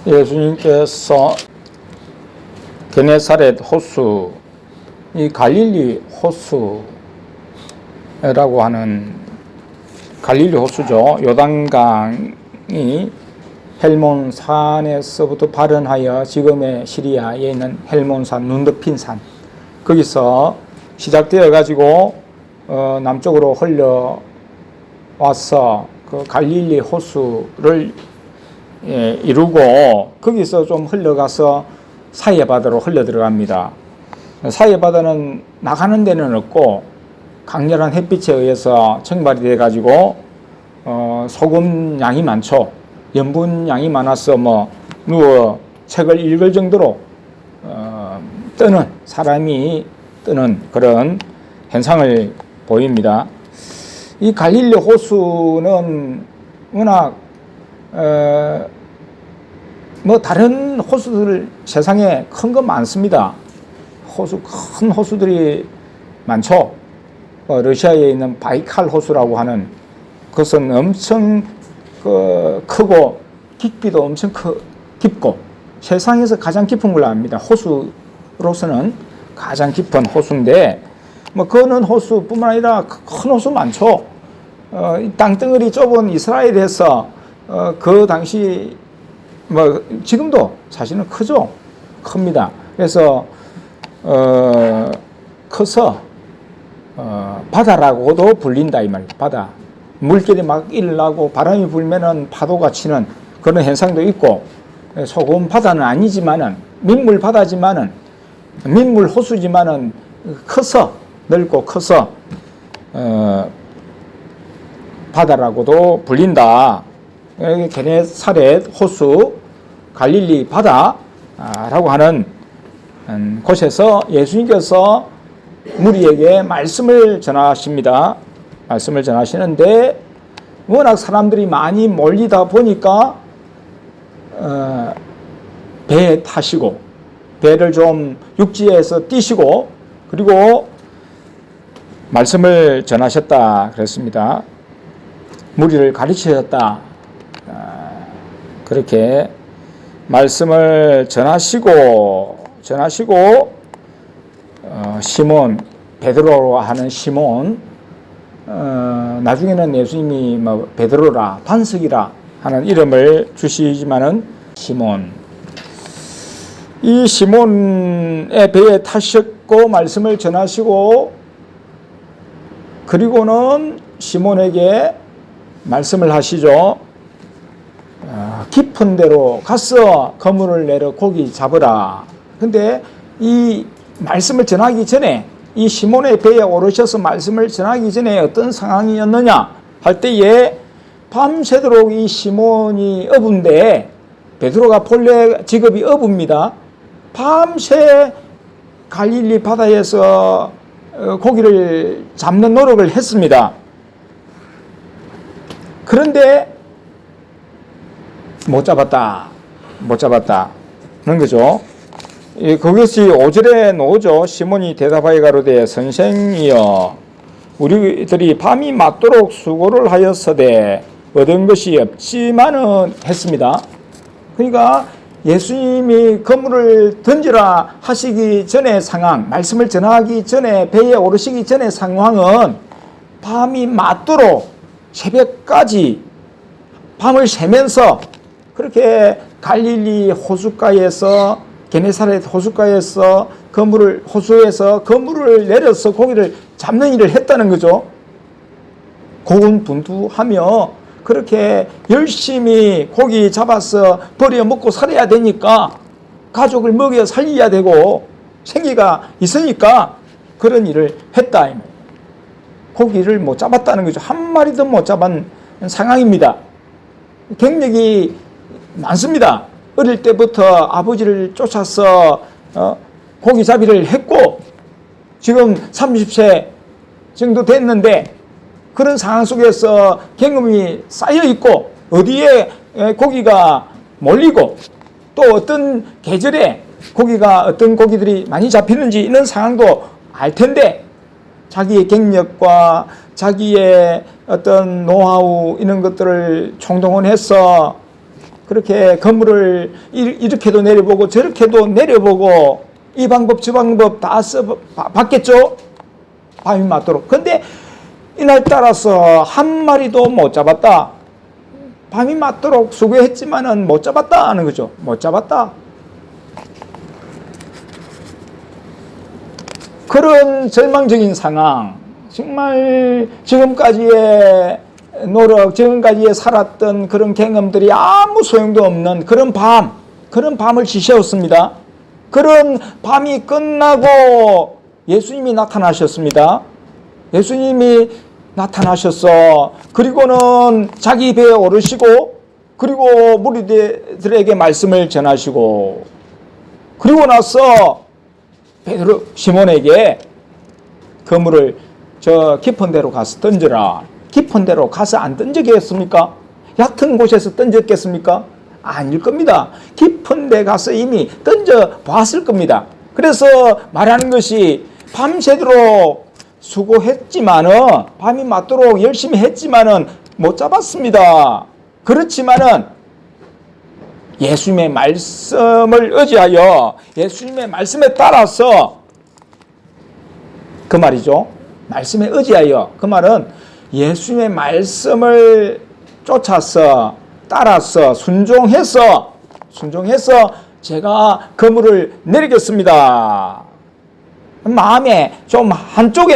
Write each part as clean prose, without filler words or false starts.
예수님께서 게네사렛 호수, 이 갈릴리 호수라고 하는 갈릴리 호수죠. 요단강이 헬몬 산에서부터 발원하여 지금의 시리아에 있는 헬몬산, 눈 덮인 산, 거기서 시작되어 가지고 남쪽으로 흘러와서 그 갈릴리 호수를 이루고 거기서 좀 흘러가서 사해 바다로 흘러 들어갑니다. 사해 바다는 나가는 데는 없고 강렬한 햇빛에 의해서 증발이 돼 가지고 소금 양이 많죠. 염분 양이 많아서 누워 책을 읽을 정도로 뜨는, 사람이 뜨는 그런 현상을 보입니다. 이 갈릴리 호수는 워낙 다른 호수들 세상에 큰 거 많습니다. 큰 호수들이 많죠. 러시아에 있는 바이칼 호수라고 하는 그것은 엄청 크고 깊이도 엄청 깊고 세상에서 가장 깊은 걸로 압니다. 호수로서는 가장 깊은 호수인데 그는 호수뿐만 아니라 큰 호수 많죠. 땅덩어리 좁은 이스라엘에서 그 당시 지금도 사실은 크죠. 큽니다. 그래서 커서 바다라고도 불린다 이 말이에요. 바다. 물결이 막 일어나고 바람이 불면은 파도가 치는 그런 현상도 있고, 소금 바다는 아니지만은 민물 바다지만은 민물 호수지만은 커서 넓고 커서 바다라고도 불린다. 게네사렛 호수, 갈릴리 바다라고 하는 곳에서 예수님께서 무리에게 말씀을 전하십니다. 말씀을 전하시는데 워낙 사람들이 많이 몰리다 보니까 배에 타시고 배를 좀 육지에서 띄시고 그리고 말씀을 전하셨다 그랬습니다. 무리를 가르치셨다. 그렇게 말씀을 전하시고 시몬, 베드로로 하는 시몬, 나중에는 예수님이 베드로라, 반석이라 하는 이름을 주시지만은 시몬, 이 시몬의 배에 타셨고 말씀을 전하시고 그리고는 시몬에게 말씀을 하시죠. 깊은 데로 가서 그물을 내려 고기 잡으라. 근데 이 말씀을 전하기 전에 이 시몬의 배에 오르셔서 말씀을 전하기 전에 어떤 상황이었느냐 할 때에 밤새도록 이 시몬이 어부인데 베드로가 본래 직업이 어부입니다. 밤새 갈릴리 바다에서 고기를 잡는 노력을 했습니다. 그런데 못 잡았다 하는 거죠. 그것이 5절에 나오죠. 시몬이 대답하여 가로되 선생이여 우리들이 밤이 맞도록 수고를 하였으되 얻은 것이 없지만은 했습니다. 그러니까 예수님이 그물을 던지라 하시기 전의 상황, 말씀을 전하기 전에 배에 오르시기 전의 상황은 밤이 맞도록 새벽까지 밤을 새면서 그렇게 갈릴리 호숫가에서 게네사렛 호숫가에서 호수에서 그물을 내려서 고기를 잡는 일을 했다는 거죠. 고군분투하며 그렇게 열심히 고기 잡아서 버려 먹고 살아야 되니까 가족을 먹여 살려야 되고 생기가 있으니까 그런 일을 했다. 고기를 못 잡았다는 거죠. 한 마리도 못 잡은 상황입니다. 경력이 많습니다. 어릴 때부터 아버지를 쫓아서 고기잡이를 했고 지금 30세 정도 됐는데 그런 상황 속에서 경험이 쌓여 있고 어디에 고기가 몰리고 또 어떤 계절에 어떤 고기들이 많이 잡히는지 이런 상황도 알 텐데 자기의 경력과 자기의 어떤 노하우 이런 것들을 총동원해서 그렇게 그물을 이렇게도 내려보고 저렇게도 내려보고 이 방법 저 방법 다 써봤겠죠? 밤이 맞도록. 근데 이날 따라서 한 마리도 못 잡았다. 밤이 맞도록 수고했지만은 못 잡았다 하는 거죠. 못 잡았다. 그런 절망적인 상황, 정말 지금까지의 노력, 지금까지의 살았던 그런 경험들이 아무 소용도 없는 그런 밤을 지새웠습니다. 그런 밤이 끝나고 예수님이 나타나셨습니다. 예수님이 나타나셨어. 그리고는 자기 배에 오르시고, 그리고 무리들에게 말씀을 전하시고, 그리고 나서 베드로 시몬에게 그물을 저 깊은 데로 가서 던져라. 깊은 데로 가서 안 던지겠습니까? 얕은 곳에서 던졌겠습니까? 아닐 겁니다. 깊은 데 가서 이미 던져 봤을 겁니다. 그래서 말하는 것이 밤새도록 수고했지만은, 밤이 맞도록 열심히 했지만은 못 잡았습니다. 그렇지만은 예수님의 말씀을 의지하여 예수님의 말씀에 따라서, 그 말이죠. 말씀에 의지하여, 그 말은 예수님의 말씀을 쫓아서 따라서 순종해서 제가 그물을 내리겠습니다. 마음에 좀 한쪽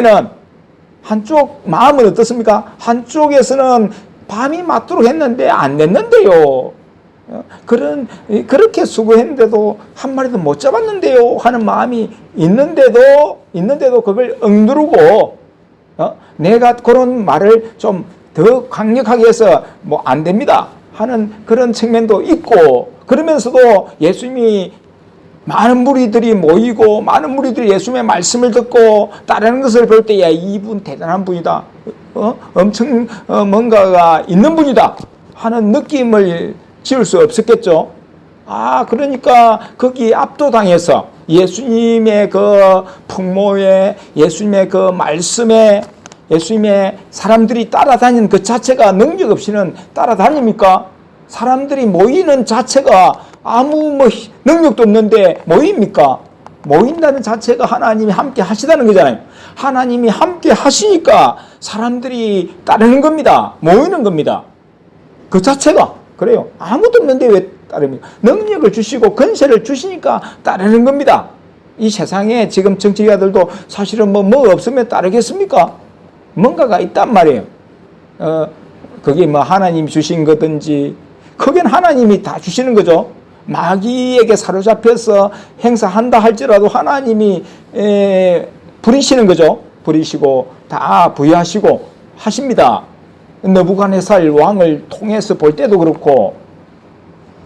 마음은 어떻습니까? 한쪽에서는 밤이 맞도록 했는데 안 냈는데요. 그렇게 수고했는데도 한 마리도 못 잡았는데요 하는 마음이 있는데도 그걸 억누르고, 내가 그런 말을 좀 더 강력하게 해서 뭐 안 됩니다 하는 그런 측면도 있고, 그러면서도 예수님이 많은 무리들이 모이고 많은 무리들이 예수님의 말씀을 듣고 따르는 것을 볼 때, 야, 이분 대단한 분이다, 엄청 뭔가가 있는 분이다 하는 느낌을 지울 수 없었겠죠. 그러니까 거기 압도당해서 예수님의 그 풍모에, 예수님의 그 말씀에, 예수님의 사람들이 따라다니는 그 자체가 능력 없이는 따라다닙니까? 사람들이 모이는 자체가 아무 능력도 없는데 모입니까? 모인다는 자체가 하나님이 함께 하시다는 거잖아요. 하나님이 함께 하시니까 사람들이 따르는 겁니다. 모이는 겁니다. 그 자체가 그래요. 아무도 없는데 왜 따릅니까? 능력을 주시고 권세를 주시니까 따르는 겁니다. 이 세상에 지금 정치가들도 사실은 뭐 없으면 따르겠습니까? 뭔가가 있단 말이에요. 그게 뭐 하나님이 주신 거든지, 그건 하나님이 다 주시는 거죠. 마귀에게 사로잡혀서 행사한다 할지라도 하나님이 부리시는 거죠. 부리시고 다 부여하시고 하십니다. 느부갓네살 왕을 통해서 볼 때도 그렇고,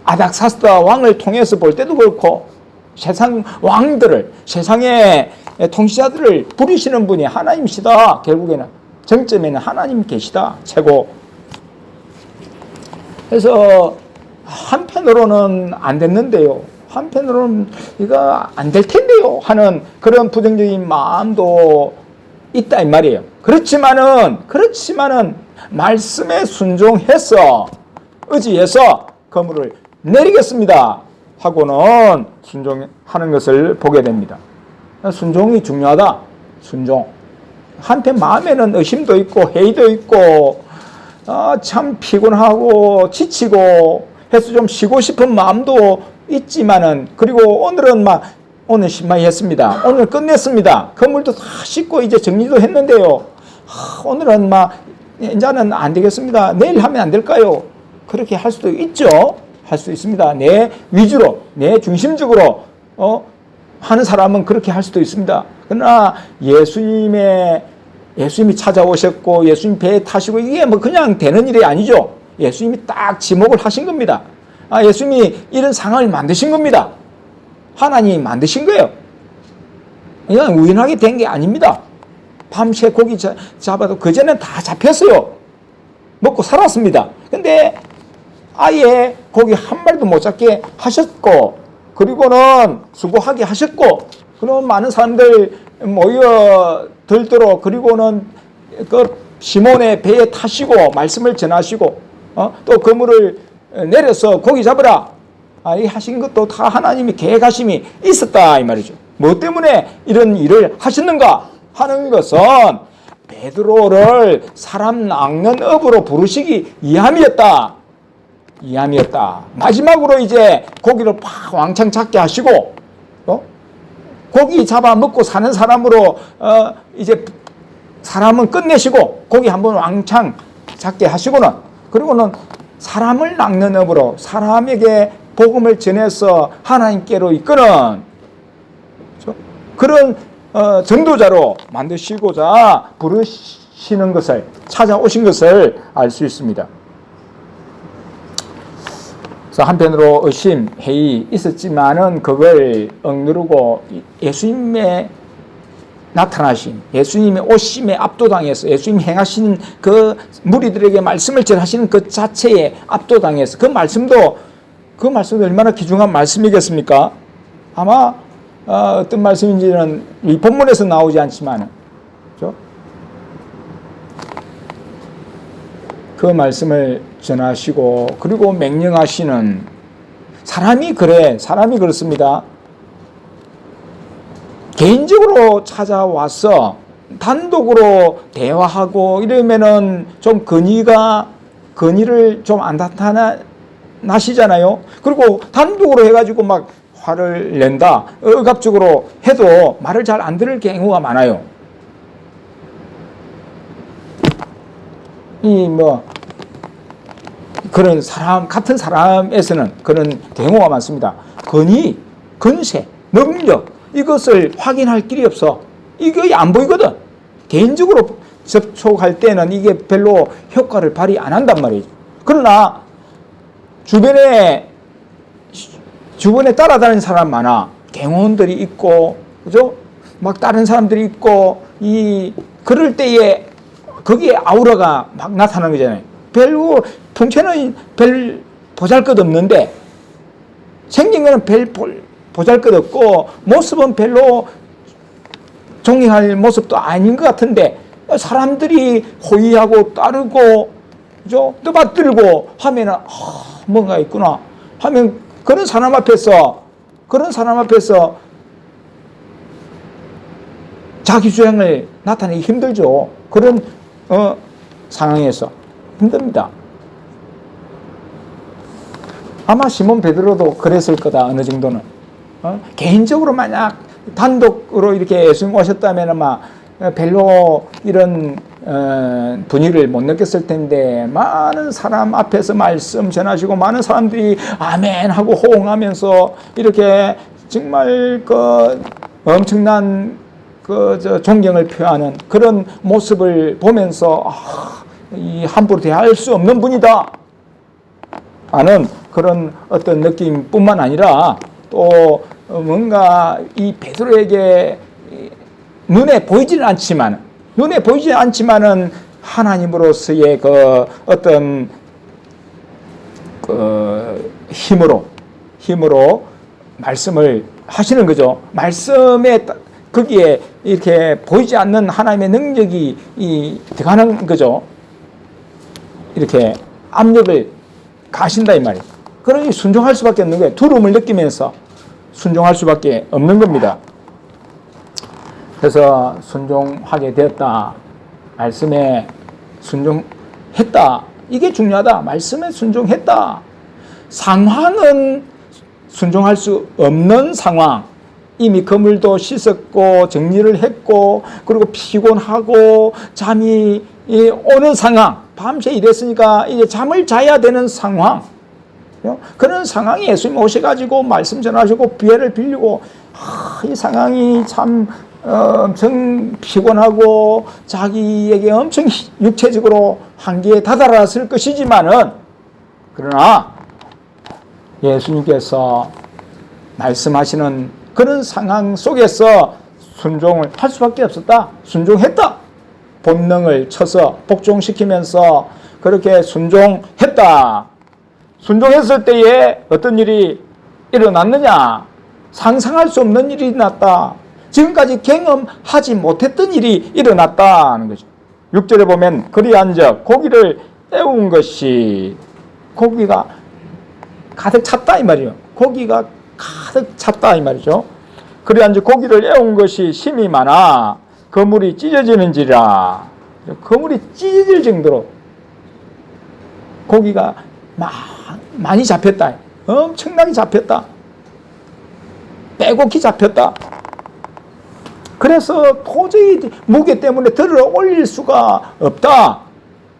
아닥사스다 왕을 통해서 볼 때도 그렇고, 세상 왕들을, 세상의 통치자들을 부리시는 분이 하나님이시다. 결국에는 정점에는 하나님 계시다. 최고. 그래서 한편으로는 안 됐는데요, 한편으로는 이거 안 될 텐데요 하는 그런 부정적인 마음도 있다 이 말이에요. 그렇지만은 말씀에 순종해서 의지해서 그물을 내리겠습니다 하고는 순종하는 것을 보게 됩니다. 순종이 중요하다. 순종. 한편 마음에는 의심도 있고 회의도 있고, 참 피곤하고 지치고 해서 좀 쉬고 싶은 마음도 있지만은, 그리고 오늘 신마이 했습니다. 오늘 끝냈습니다. 그물도 다 씻고 이제 정리도 했는데요, 오늘은 이제는 안 되겠습니다. 내일 하면 안 될까요? 그렇게 할 수도 있죠. 할 수 있습니다. 내 위주로, 내 중심적으로 하는 사람은 그렇게 할 수도 있습니다. 그러나 예수님이 찾아오셨고 예수님 배에 타시고, 이게 뭐 그냥 되는 일이 아니죠. 예수님이 딱 지목을 하신 겁니다. 예수님이 이런 상황을 만드신 겁니다. 하나님이 만드신 거예요. 그냥 우연하게 된 게 아닙니다. 밤새 고기 잡아도 그전엔 다 잡혔어요. 먹고 살았습니다. 근데 아예 고기 한 마리도 못 잡게 하셨고, 그리고는 수고하게 하셨고, 그럼 많은 사람들 모여들도록, 그리고는 그 시몬의 배에 타시고 말씀을 전하시고, 또 그물을 내려서 고기 잡으라. 이 하신 것도 다 하나님이 계획하심이 있었다 이 말이죠. 뭐 때문에 이런 일을 하셨는가 하는 것은 베드로를 사람 낚는 업으로 부르시기 위함이었다. 마지막으로 이제 고기를 팍 왕창 잡게 하시고, 고기 잡아 먹고 사는 사람으로 이제 사람은 끝내시고 고기 한번 왕창 잡게 하시고는, 그리고는 사람을 낚는 업으로 사람에게 복음을 전해서 하나님께로 이끄는 그런 전도자로 만드시고자 부르시는 것을, 찾아오신 것을 알 수 있습니다. 그래서 한편으로 의심, 회의 있었지만은 그걸 억누르고 예수님의 나타나신, 예수님의 오심에 압도당해서, 예수님이 행하신 그 무리들에게 말씀을 전하시는 그 자체에 압도당해서, 그 말씀도 얼마나 귀중한 말씀이겠습니까? 아마 어떤 말씀인지는 이 본문에서 나오지 않지만, 그렇죠? 그 말씀을 전하시고, 그리고 명령하시는 사람이 그렇습니다. 개인적으로 찾아와서 단독으로 대화하고 이러면은 좀 건의를 좀 안 나타나시잖아요. 그리고 단독으로 해가지고 막 화를 낸다, 억압적으로 해도 말을 잘 안 들을 경우가 많아요. 그런 같은 사람에서는 그런 경우가 많습니다. 권위, 권세, 능력, 이것을 확인할 길이 없어. 이게 안 보이거든. 개인적으로 접촉할 때는 이게 별로 효과를 발휘 안 한단 말이죠. 그러나 주변에 따라다니는 사람 많아. 경호원들이 있고, 그죠? 막 다른 사람들이 있고, 그럴 때에 거기에 아우라가 막 나타나는 거잖아요. 풍채는 별 보잘것없는데, 생긴 거는 별 보잘것없고, 모습은 별로 존경할 모습도 아닌 것 같은데, 사람들이 호의하고 따르고, 그죠? 떠받들고 하면은, 뭔가 있구나 하면, 그런 사람 앞에서 자기 주장을 나타내기 힘들죠. 그런 상황에서 힘듭니다. 아마 시몬 베드로도 그랬을 거다. 어느 정도는 개인적으로 만약 단독으로 이렇게 예수님 오셨다면 아마 별로 이런 분위기를 못 느꼈을 텐데, 많은 사람 앞에서 말씀 전하시고 많은 사람들이 아멘 하고 호응하면서 이렇게 정말 엄청난 존경을 표하는 그런 모습을 보면서 함부로 대할 수 없는 분이다 하는 그런 어떤 느낌뿐만 아니라, 또 뭔가 이 베드로에게 눈에 보이지는 않지만은 하나님으로서의 그 어떤 힘으로 말씀을 하시는 거죠. 말씀에 거기에 이렇게 보이지 않는 하나님의 능력이 들어가는 거죠. 이렇게 압력을 가신다 이 말이에요. 그러니 순종할 수밖에 없는 거예요. 두려움을 느끼면서 순종할 수밖에 없는 겁니다. 그래서 순종하게 되었다. 말씀에 순종했다. 이게 중요하다. 말씀에 순종했다. 상황은 순종할 수 없는 상황. 이미 그물도 씻었고 정리를 했고, 그리고 피곤하고 잠이 오는 상황. 밤새 일했으니까 이제 잠을 자야 되는 상황. 그런 상황에 예수님 오셔가지고 말씀 전하시고 비애를 빌리고, 이 상황이 참 엄청 피곤하고 자기에게 엄청 육체적으로 한계에 다다랐을 것이지만은, 그러나 예수님께서 말씀하시는 그런 상황 속에서 순종을 할 수밖에 없었다. 순종했다. 본능을 쳐서 복종시키면서 그렇게 순종했다. 순종했을 때에 어떤 일이 일어났느냐? 상상할 수 없는 일이 일어났다. 지금까지 경험하지 못했던 일이 일어났다는 거죠. 6절에 보면 그리한즉 고기를 때운 것이, 고기가 가득 찼다 이 말이에요. 고기가 가득 찼다 이 말이죠. 그래 이제 고기를 애운 것이 심이 많아 그물이 찢어지는지라. 그물이 찢어질 정도로 고기가 많이 잡혔다. 엄청나게 잡혔다. 빼곡히 잡혔다. 그래서 도저히 무게 때문에 들어 올릴 수가 없다.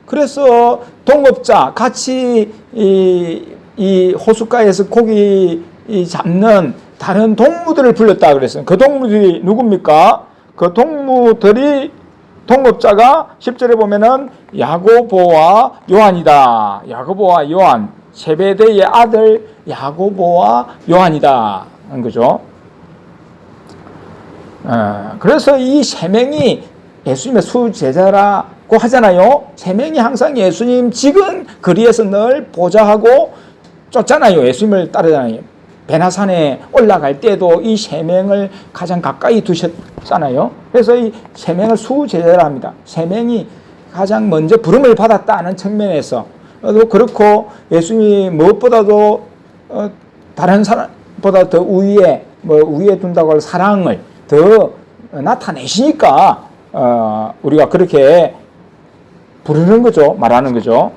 그래서 동업자 같이 이 호숫가에서 고기 잡는 다른 동무들을 불렀다 그랬어요. 그 동무들이 누굽니까? 그 동무들이 동업자가 10절에 보면은 야고보와 요한이다. 야고보와 요한, 세베대의 아들 야고보와 요한이다 한 거죠. 그래서 이 세 명이 예수님의 수제자라고 하잖아요. 세 명이 항상 예수님 지금 거리에서 늘 보좌하고 쫓잖아요. 예수님을 따르잖아요. 베나산에 올라갈 때도 이 세 명을 가장 가까이 두셨잖아요. 그래서 이 세 명을 수제자라 합니다. 세 명이 가장 먼저 부름을 받았다는 측면에서 그렇고 예수님이 무엇보다도 다른 사람보다 더 위에 둔다고 할 사랑을 더 나타내시니까 우리가 그렇게 부르는 거죠. 말하는 거죠.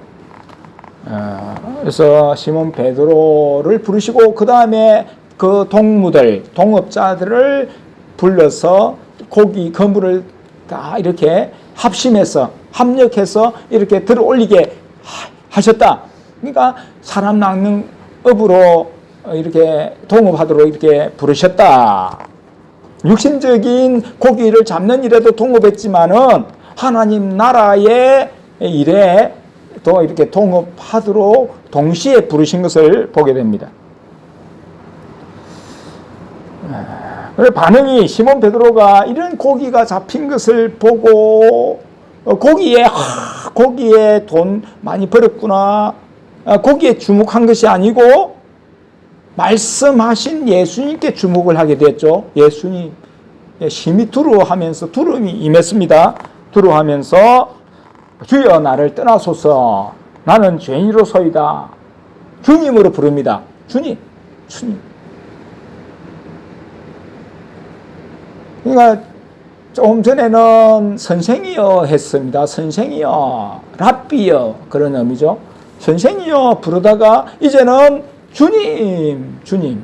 그래서 시몬 베드로를 부르시고 그 다음에 그 동업자들을 불러서 고기 그물을 다 이렇게 합력해서 이렇게 들어 올리게 하셨다. 그러니까 사람 낚는 업으로 이렇게 동업하도록 이렇게 부르셨다. 육신적인 고기를 잡는 일에도 동업했지만은 하나님 나라의 일에 또 이렇게 동업하도록 동시에 부르신 것을 보게 됩니다. 반응이 시몬 베드로가 이런 고기가 잡힌 것을 보고 고기에 돈 많이 벌었구나. 고기에 주목한 것이 아니고 말씀하신 예수님께 주목을 하게 됐죠. 예수님 심히 두려워하면서 두려움이 임했습니다. 두려워하면서 주여 나를 떠나소서 나는 죄인으로서이다. 주님으로 부릅니다. 주님. 그러니까 조금 전에는 선생이여 했습니다. 선생이여, 랍비여 그런 의미죠. 선생이여 부르다가 이제는 주님. 주인.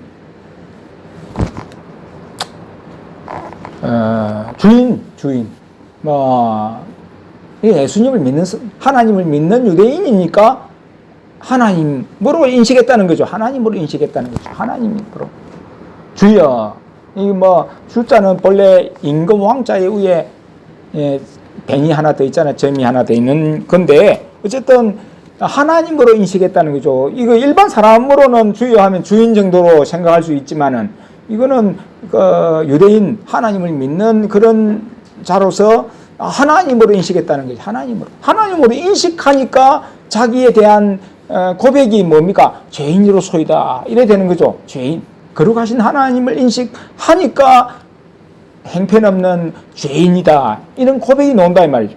예수님을 믿는, 하나님을 믿는 유대인이니까 하나님으로 인식했다는 거죠. 하나님으로. 주여. 숫자는 본래 임금 왕자의 위에 뱅이 하나 더 있잖아요. 점이 하나 더 있는 건데, 어쨌든 하나님으로 인식했다는 거죠. 이거 일반 사람으로는 주여 하면 주인 정도로 생각할 수 있지만은, 이거는 유대인, 하나님을 믿는 그런 자로서 하나님으로 인식했다는 거죠. 하나님으로 인식하니까 자기에 대한 고백이 뭡니까? 죄인으로소이다. 이래 되는 거죠. 죄인. 거룩하신 하나님을 인식하니까 행편없는 죄인이다. 이런 고백이 나온다 이 말이죠.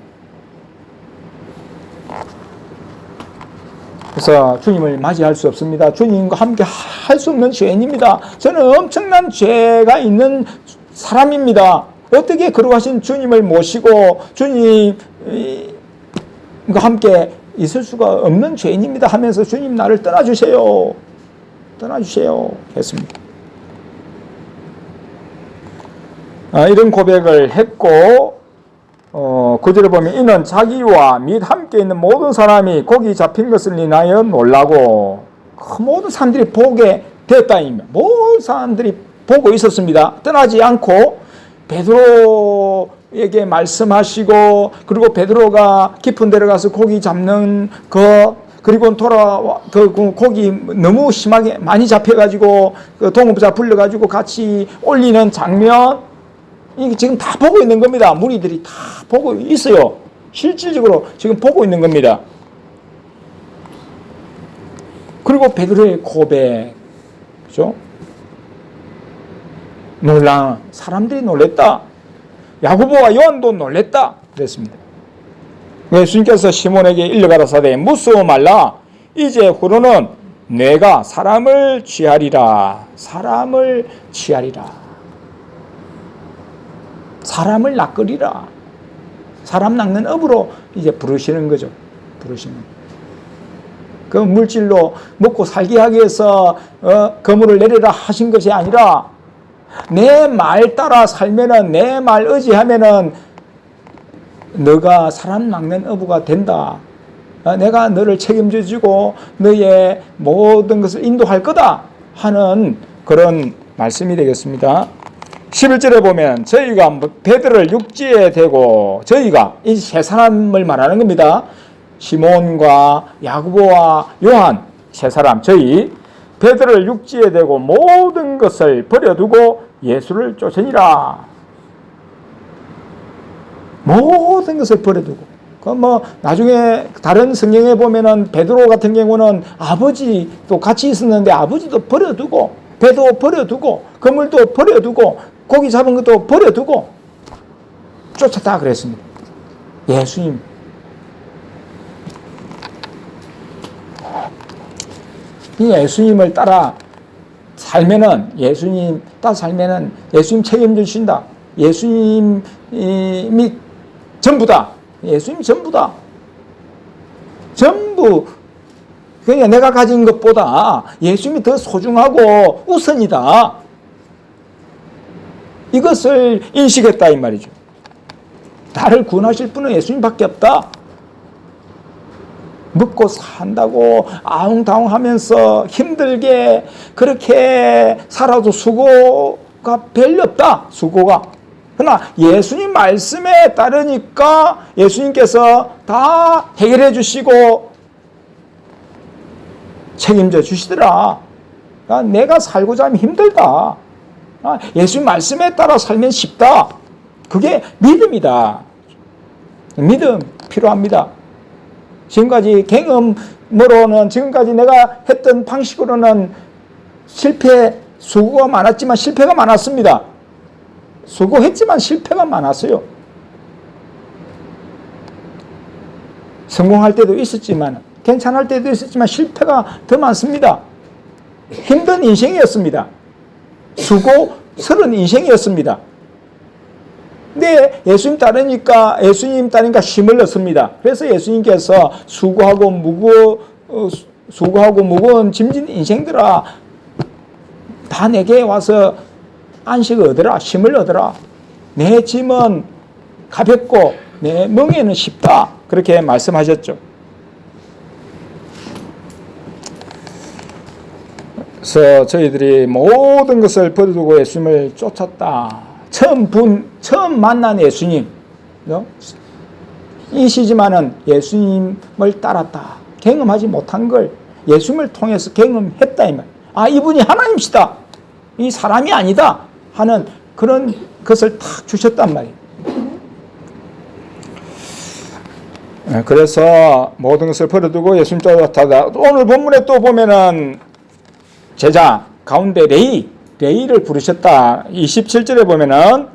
그래서 주님을 맞이할 수 없습니다. 주님과 함께 할 수 없는 죄인입니다. 저는 엄청난 죄가 있는 사람입니다. 어떻게 거룩하신 주님을 모시고 주님과 함께 있을 수가 없는 죄인입니다 하면서 주님 나를 떠나주세요 했습니다. 이런 고백을 했고 9절에 보면 이는 자기와 및 함께 있는 모든 사람이 고기 잡힌 것을 인하여 놀라고 모든 사람들이 보게 되었다입니다. 모든 사람들이 보고 있었습니다. 떠나지 않고 베드로에게 말씀하시고 그리고 베드로가 깊은 데로 가서 고기 잡는 그리고 돌아와 고기 너무 심하게 많이 잡혀가지고 동업자 불러가지고 같이 올리는 장면 이게 지금 다 보고 있는 겁니다. 무리들이 다 보고 있어요. 실질적으로 지금 보고 있는 겁니다. 그리고 베드로의 고백, 그죠? 사람들이 놀랬다. 야고보와 요한도 놀랬다. 그랬습니다. 예수님께서 시몬에게 일러가라사대 무서워 말라. 이제 후로는 내가 사람을 취하리라. 사람을 취하리라. 사람을 낚으리라. 사람 낚는 업으로 이제 부르시는 거죠. 부르시는. 그 물질로 먹고 살게 하기 위해서 거물을 내리라 하신 것이 아니라 내 말 따라 살면은, 내 말 의지하면은 너가 사람 낚는 어부가 된다. 내가 너를 책임져 주고 너의 모든 것을 인도할 거다 하는 그런 말씀이 되겠습니다. 11절에 보면 저희가 베드로를 육지에 대고, 저희가 이 세 사람을 말하는 겁니다. 시몬과 야고보와 요한, 세 사람, 저희 베드로를 육지에 대고 모든 것을 버려두고 예수를 쫓으니라. 모든 것을 버려두고. 나중에 다른 성경에 보면은 베드로 같은 경우는 아버지도 같이 있었는데 아버지도 버려두고, 배도 버려두고, 그물도 버려두고, 고기 잡은 것도 버려두고 쫓았다 그랬습니다. 예수님. 이 예수님을 따라 살면은, 예수님 따라 살면은 예수님 책임져 주신다. 예수님이 전부다. 예수님이 전부다. 전부. 그러니까 내가 가진 것보다 예수님이 더 소중하고 우선이다. 이것을 인식했다 이 말이죠. 나를 구원하실 분은 예수님밖에 없다. 먹고 산다고 아웅다웅하면서 힘들게 그렇게 살아도 수고가 별로 없다. 수고가. 그러나 예수님 말씀에 따르니까 예수님께서 다 해결해 주시고 책임져 주시더라. 내가 살고자 하면 힘들다. 예수님 말씀에 따라 살면 쉽다. 그게 믿음이다. 믿음 필요합니다. 지금까지 경험으로는, 지금까지 내가 했던 방식으로는 수고가 많았지만 실패가 많았습니다. 수고했지만 실패가 많았어요. 성공할 때도 있었지만, 괜찮을 때도 있었지만 실패가 더 많습니다. 힘든 인생이었습니다. 수고스러운 인생이었습니다. 근데 예수님 따르니까 힘을 얻습니다. 그래서 예수님께서 수고하고 무거운 짐진 인생들아, 다 내게 와서 안식을 얻으라, 힘을 얻으라. 내 짐은 가볍고 내 멍에는 쉽다. 그렇게 말씀하셨죠. 그래서 저희들이 모든 것을 버려두고 예수님을 쫓았다. 처음 만난 예수님, 이 시지만은 예수님을 따랐다. 경험하지 못한 걸 예수님을 통해서 경험했다 이 말. 이분이 하나님이시다. 이 사람이 아니다 하는 그런 것을 탁 주셨단 말이에요. 그래서 모든 것을 버려두고 예수님 쫓았다. 오늘 본문에 또 보면은 제자 가운데 레이를 부르셨다. 27절에 보면은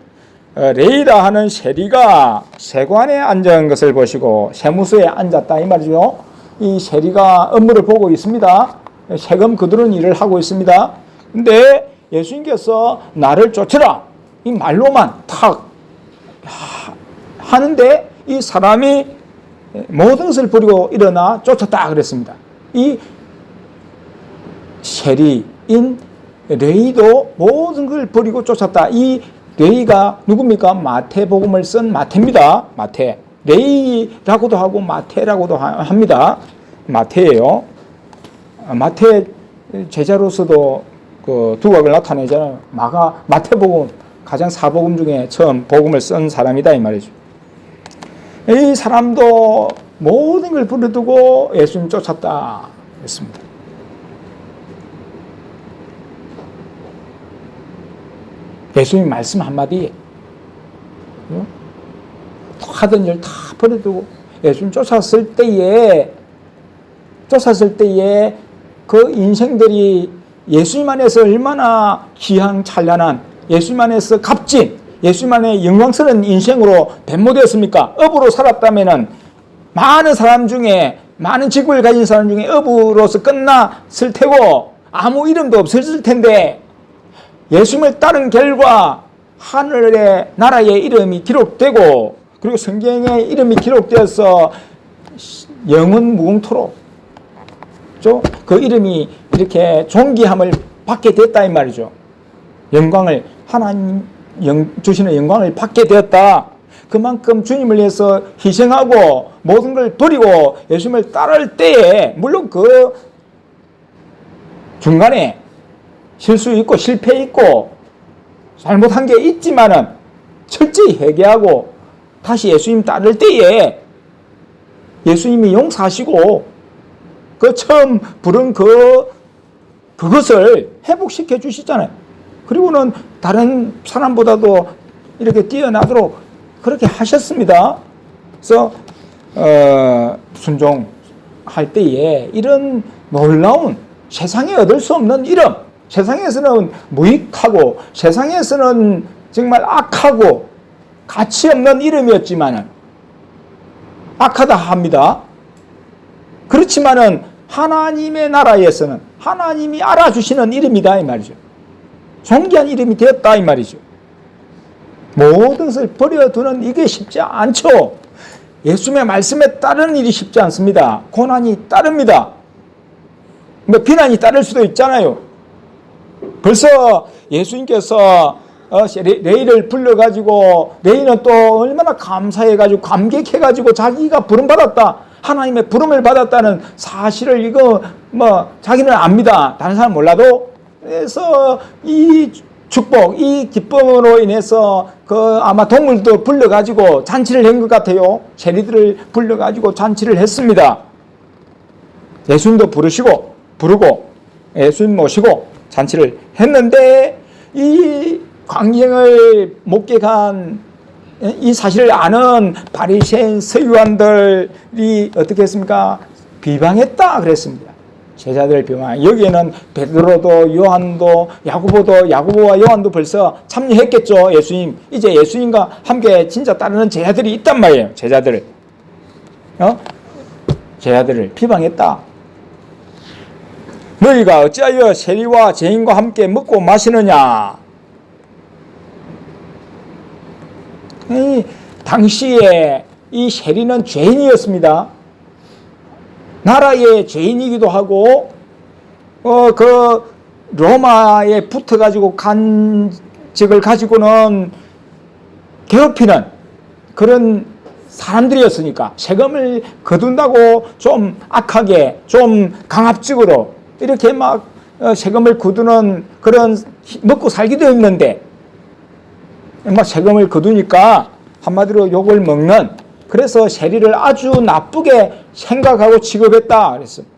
레이라 하는 세리가 세관에 앉은 것을 보시고 세무서에 앉았다 이 말이죠. 이 세리가 업무를 보고 있습니다. 세금 거두는 일을 하고 있습니다. 근데 예수님께서 나를 쫓으라 이 말로만 탁 하는데 이 사람이 모든 것을 버리고 일어나 쫓았다 그랬습니다. 이 세리인 레이도 모든 걸 버리고 쫓았다. 이 레이가 누굽니까? 마태복음을 쓴 마태입니다. 마태. 레이라고도 하고 마태라고도 합니다. 마태예요. 마태 제자로서도 그 두각을 나타내잖아요. 마태복음 가장 사복음 중에 처음 복음을 쓴 사람이다 이 말이죠. 이 사람도 모든 걸 버려두고 예수님 쫓았다 했습니다. 예수님 말씀 한마디 하던 일 다 버려두고 예수님 쫓았을 때에 그 인생들이 예수님 안에서 얼마나 기향찬란한, 예수님 안에서 값진, 예수님 안에 영광스러운 인생으로 변모되었습니까? 업으로 살았다면은 많은 사람 중에 많은 직분을 가진 사람 중에 어부로서 끝났을 테고 아무 이름도 없었을 텐데 예수님을 따른 결과 하늘의 나라의 이름이 기록되고 그리고 성경의 이름이 기록되어서 영원 무궁토록 그 이름이 이렇게 존귀함을 받게 됐다 이 말이죠. 영광을 하나님 주시는 영광을 받게 되었다. 그만큼 주님을 위해서 희생하고 모든 걸 버리고 예수님을 따를 때에 물론 그 중간에 실수 있고 실패 있고 잘못한 게 있지만은 철저히 회개하고 다시 예수님 따를 때에 예수님이 용서하시고 그 처음 부른 그것을 회복시켜 주시잖아요. 그리고는 다른 사람보다도 이렇게 뛰어나도록 그렇게 하셨습니다. 그래서 순종할 때에 이런 놀라운 세상에 얻을 수 없는 이름, 세상에서는 무익하고 세상에서는 정말 악하고 가치 없는 이름이었지만은 악하다 합니다. 그렇지만은 하나님의 나라에서는 하나님이 알아주시는 이름이다 이 말이죠. 존귀한 이름이 되었다 이 말이죠. 모든 것을 버려두는 이게 쉽지 않죠. 예수님의 말씀에 따르는 일이 쉽지 않습니다. 고난이 따릅니다. 뭐 비난이 따를 수도 있잖아요. 벌써 예수님께서 레이를 불러가지고 레이는 또 얼마나 감사해가지고 감격해가지고 자기가 부름받았다, 하나님의 부름을 받았다는 사실을 이거 뭐 자기는 압니다. 다른 사람 몰라도. 그래서 이 축복, 이 기쁨으로 인해서 아마 동물도 불러가지고 잔치를 한 것 같아요. 세리들을 불러가지고 잔치를 했습니다. 예수님도 부르고 예수님 모시고 잔치를 했는데 이 광경을 목격한 이 사실을 아는 바리새인 서기관들이 어떻게 했습니까? 비방했다 그랬습니다. 제자들 비방. 여기에는 베드로도 요한도 야고보와 요한도 벌써 참여했겠죠. 예수님 이제 예수님과 함께 진짜 따르는 제자들이 있단 말이에요. 제자들을 비방했다. 너희가 어찌하여 세리와 죄인과 함께 먹고 마시느냐? 당시에 이 세리는 죄인이었습니다. 나라의 죄인이기도 하고 그 로마에 붙어가지고 간직을 가지고는 괴롭히는 그런 사람들이었으니까 세금을 거둔다고 좀 악하게 좀 강압적으로 이렇게 막 세금을 거두는 그런 먹고 살기도 힘든데 막 세금을 거두니까 한마디로 욕을 먹는, 그래서 세리를 아주 나쁘게 생각하고 취급했다 그랬습니다.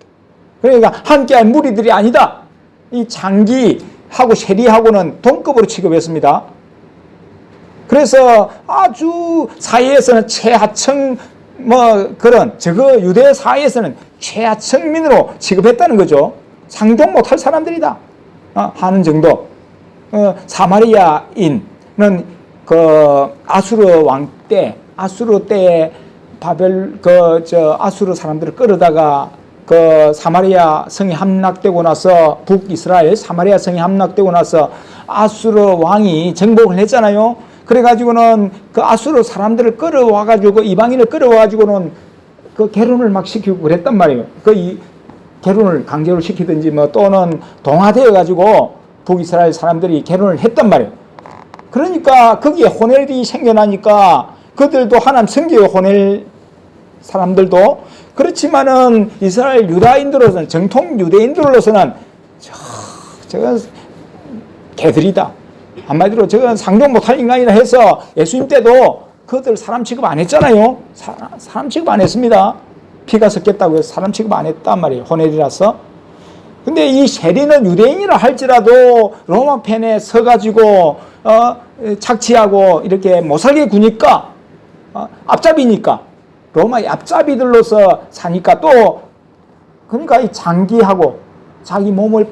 그러니까 함께할 무리들이 아니다. 이 장기하고 세리하고는 동급으로 취급했습니다. 그래서 아주 사회에서는 최하층 저거 유대 사회에서는 최하층민으로 취급했다는 거죠. 상종 못할 사람들이다 하는 정도. 사마리아인은 아수르 왕 때, 아수르 때에 아수르 사람들을 끌어다가 사마리아 성이 함락되고 나서 북이스라엘 사마리아 성이 함락되고 나서 아수르 왕이 정복을 했잖아요. 그래가지고는 아수르 사람들을 끌어와가지고 이방인을 끌어와가지고는 결혼을 막 시키고 그랬단 말이에요. 결혼을 강제로 시키든지 또는 동화되어가지고 북이스라엘 사람들이 결혼을 했단 말이에요. 그러니까 거기에 혼혈이 생겨나니까 그들도 하나님 섬겨요. 혼혈 사람들도. 그렇지만은 이스라엘 유다인들로서는, 정통 유대인들로서는 저건 개들이다. 한마디로 저건 상종 못할 인간이라 해서 예수님 때도 그들 사람 취급 안 했잖아요. 사람 취급 안 했습니다. 피가 섞였다고 해서 사람 취급 안 했단 말이에요. 혼혈이라서. 근데 이 세리는 유대인이라 할지라도 로마 편에 서가지고 착취하고 이렇게 못살게 구니까 앞잡이니까 로마의 앞잡이들로서 사니까 또 그러니까 이 장기하고 자기 몸을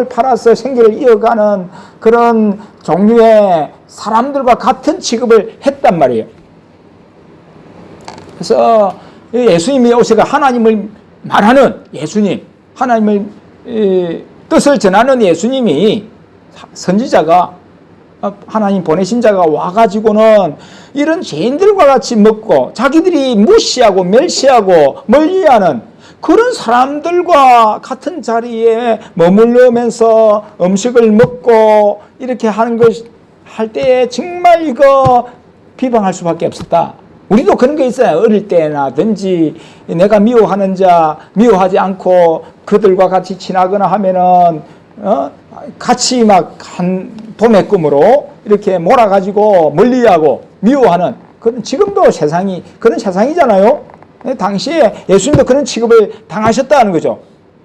팔아서 생계를 이어가는 그런 종류의 사람들과 같은 취급을 했단 말이에요. 그래서 예수님이 오셔가 하나님을 말하는 예수님, 하나님을 뜻을 전하는 예수님이 선지자가 하나님 보내신 자가 와가지고는 이런 죄인들과 같이 먹고 자기들이 무시하고 멸시하고 멀리하는 그런 사람들과 같은 자리에 머물러면서 음식을 먹고 이렇게 하는 것 할 때에 정말 이거 비방할 수밖에 없었다. 우리도 그런 게 있어요. 어릴 때나든지 내가 미워하는 자 미워하지 않고 그들과 같이 지나거나 하면은 같이 막 한 봄의 꿈으로 이렇게 몰아가지고 멀리하고 미워하는 그런 지금도 세상이 그런 세상이잖아요. 당시에 예수님도 그런 취급을 당하셨다는 거죠.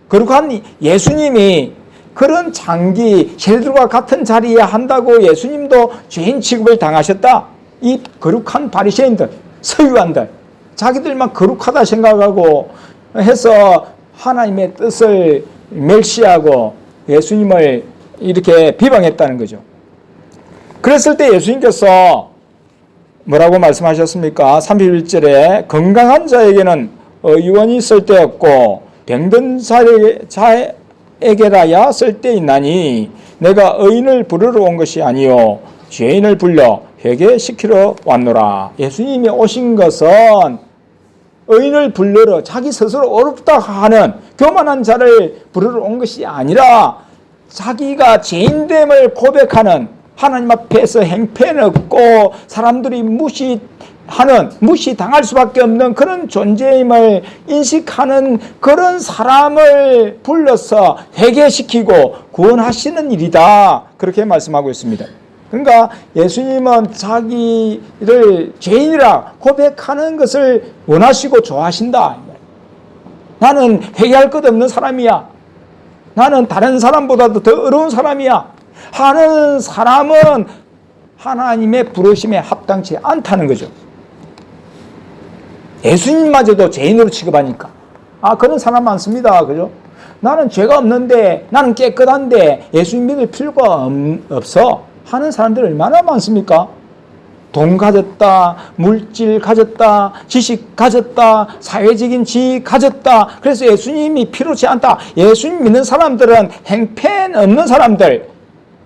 그리고 한 예수님이 그런 장기 세대들과 같은 자리에 한다고 예수님도 죄인 취급을 당하셨다. 이 거룩한 바리새인들, 서기관들, 자기들만 거룩하다 생각하고 해서 하나님의 뜻을 멸시하고 예수님을 이렇게 비방했다는 거죠. 그랬을 때 예수님께서 뭐라고 말씀하셨습니까? 31절에 건강한 자에게는 의원이 쓸데없고 병든 자에게라야 쓸데있나니 내가 의인을 부르러 온 것이 아니요 죄인을 불러 회개시키러 왔노라. 예수님이 오신 것은 의인을 불러러 자기 스스로 어렵다 하는 교만한 자를 부르러 온 것이 아니라 자기가 죄인됨을 고백하는 하나님 앞에서 행편없고 사람들이 무시당할 수밖에 없는 그런 존재임을 인식하는 그런 사람을 불러서 회개시키고 구원하시는 일이다. 그렇게 말씀하고 있습니다. 그러니까 예수님은 자기를 죄인이라 고백하는 것을 원하시고 좋아하신다. 나는 회개할 것 없는 사람이야. 나는 다른 사람보다도 더 어려운 사람이야. 하는 사람은 하나님의 부르심에 합당치 않다는 거죠. 예수님마저도 죄인으로 취급하니까. 그런 사람 많습니다. 그죠? 나는 죄가 없는데, 나는 깨끗한데, 예수님 믿을 필요가 없어. 하는 사람들 얼마나 많습니까? 돈 가졌다, 물질 가졌다, 지식 가졌다, 사회적인 지위 가졌다. 그래서 예수님이 필요치 않다. 예수님 믿는 사람들은 행편 없는 사람들,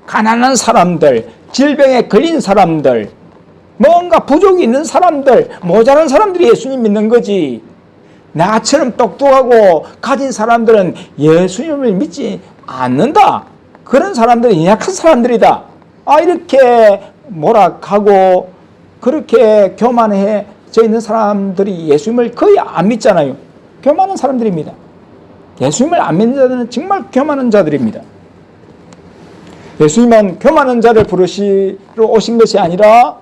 가난한 사람들, 질병에 걸린 사람들, 뭔가 부족이 있는 사람들, 모자란 사람들이 예수님 믿는 거지. 나처럼 똑똑하고 가진 사람들은 예수님을 믿지 않는다. 그런 사람들은 연약한 사람들이다. 이렇게 몰락하고 그렇게 교만해져 있는 사람들이 예수님을 거의 안 믿잖아요. 교만한 사람들입니다. 예수님을 안 믿는 자들은 정말 교만한 자들입니다. 예수님은 교만한 자를 부르시러 오신 것이 아니라